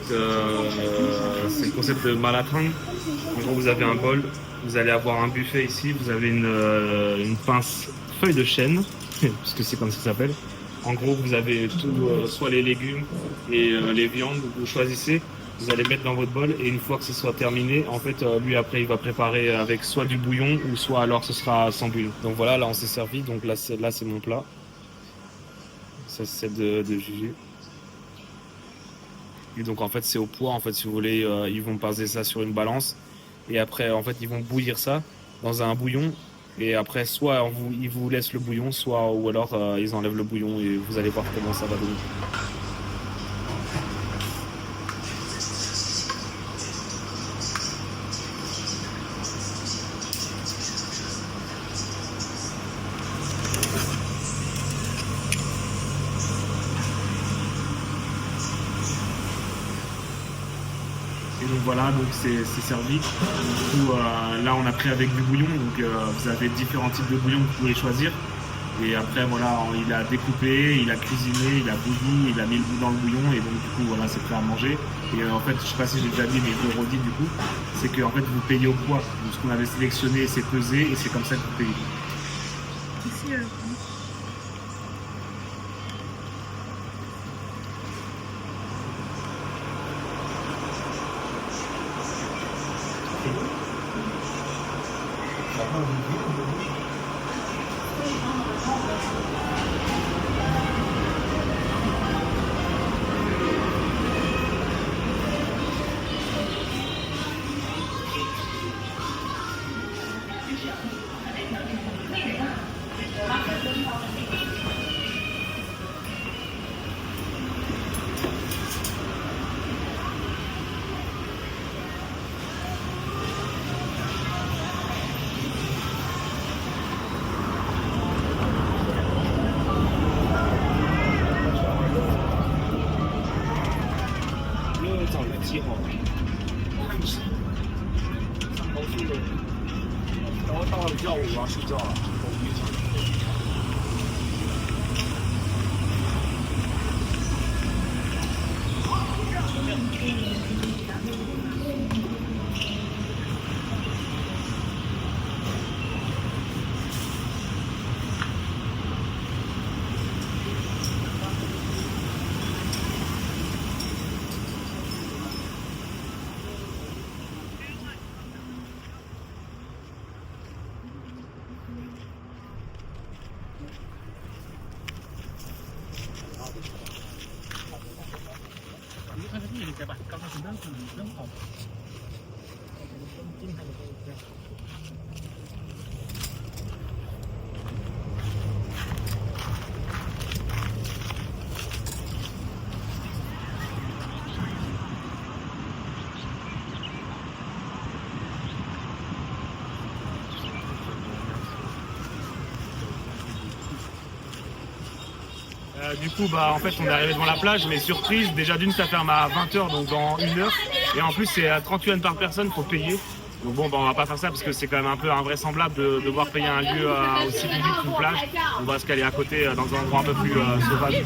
c'est le concept de Malatrang. En gros, vous avez un bol, vous allez avoir un buffet ici, vous avez une pince feuille de chêne, puisque c'est comme ça que ça s'appelle. En gros, vous avez tout, soit les légumes et les viandes, vous choisissez, vous allez mettre dans votre bol et une fois que ce soit terminé, en fait, lui après, il va préparer avec soit du bouillon ou soit alors ce sera sans bouillon. Donc voilà, là on s'est servi, donc là c'est mon plat, ça c'est de juger. Et donc en fait c'est au poids, en fait si vous voulez, ils vont peser ça sur une balance et après en fait ils vont bouillir ça dans un bouillon et après soit ils vous laissent le bouillon, soit ou alors ils enlèvent le bouillon et vous allez voir comment ça va donner. Et donc voilà, donc c'est servi. Du coup, là on a pris avec du bouillon, donc vous avez différents types de bouillon que vous pouvez choisir. Et après voilà, il a découpé, il a cuisiné, il a bouilli, il a mis le goût dans le bouillon et donc du coup voilà, c'est prêt à manger. Et en fait, je sais pas si j'ai déjà dit, mais je le redis du coup, c'est que en fait vous payez au poids. Donc ce qu'on avait sélectionné, c'est pesé et c'est comme ça que vous payez. Ici, Du coup, bah, en fait, on est arrivé devant la plage, mais surprise, déjà d'une, ça ferme à 20h, donc dans 1 heure. Et en plus, c'est à 30 yuan par personne, faut payer. Donc bon, bah, on va pas faire ça parce que c'est quand même un peu invraisemblable de devoir payer un lieu aussi public qu'une plage. On va se caler à côté dans un endroit un peu plus sauvage.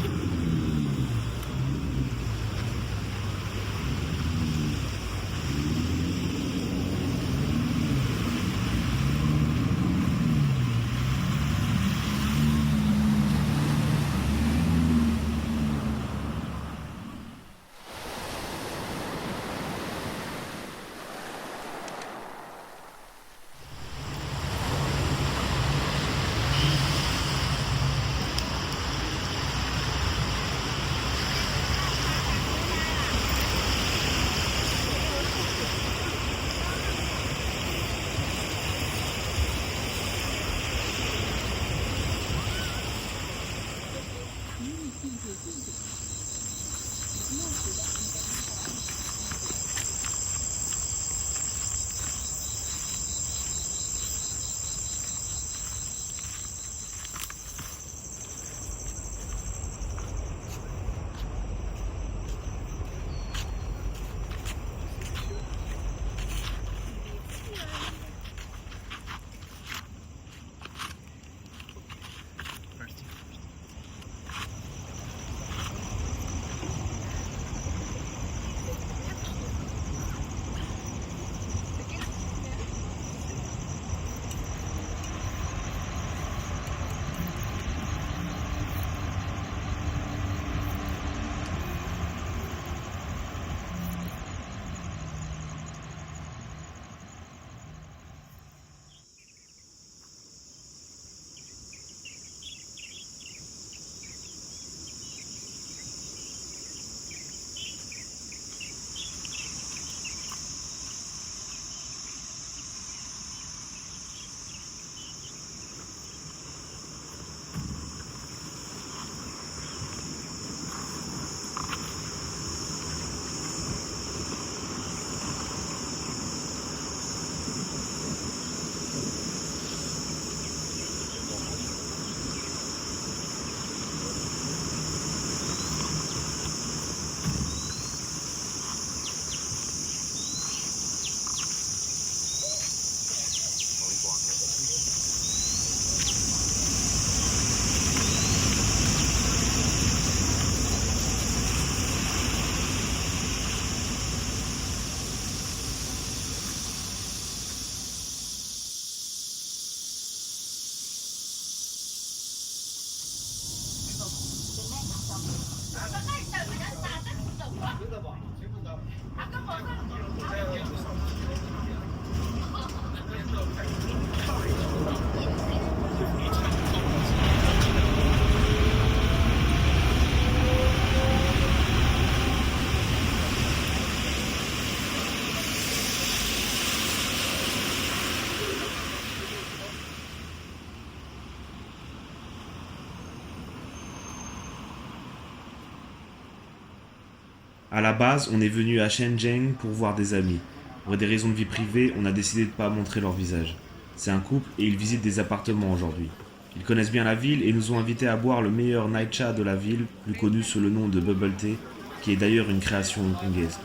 À la base, on est venu à Shenzhen pour voir des amis. Pour des raisons de vie privée, on a décidé de ne pas montrer leur visage. C'est un couple et ils visitent des appartements aujourd'hui. Ils connaissent bien la ville et nous ont invités à boire le meilleur Naicha de la ville, plus connu sous le nom de Bubble Tea, qui est d'ailleurs une création hongkongaise.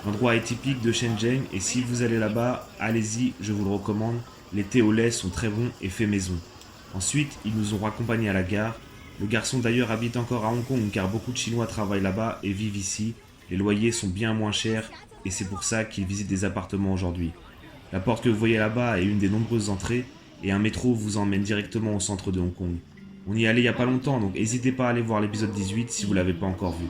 L'endroit est typique de Shenzhen et si vous allez là-bas, allez-y, je vous le recommande. Les thés au lait sont très bons et faits maison. Ensuite, ils nous ont raccompagnés à la gare. Le garçon d'ailleurs habite encore à Hong Kong car beaucoup de Chinois travaillent là-bas et vivent ici. Les loyers sont bien moins chers et c'est pour ça qu'il visite des appartements aujourd'hui. La porte que vous voyez là-bas est une des nombreuses entrées et un métro vous emmène directement au centre de Hong Kong. On y est allé il y a pas longtemps donc n'hésitez pas à aller voir l'épisode 18 si vous l'avez pas encore vu.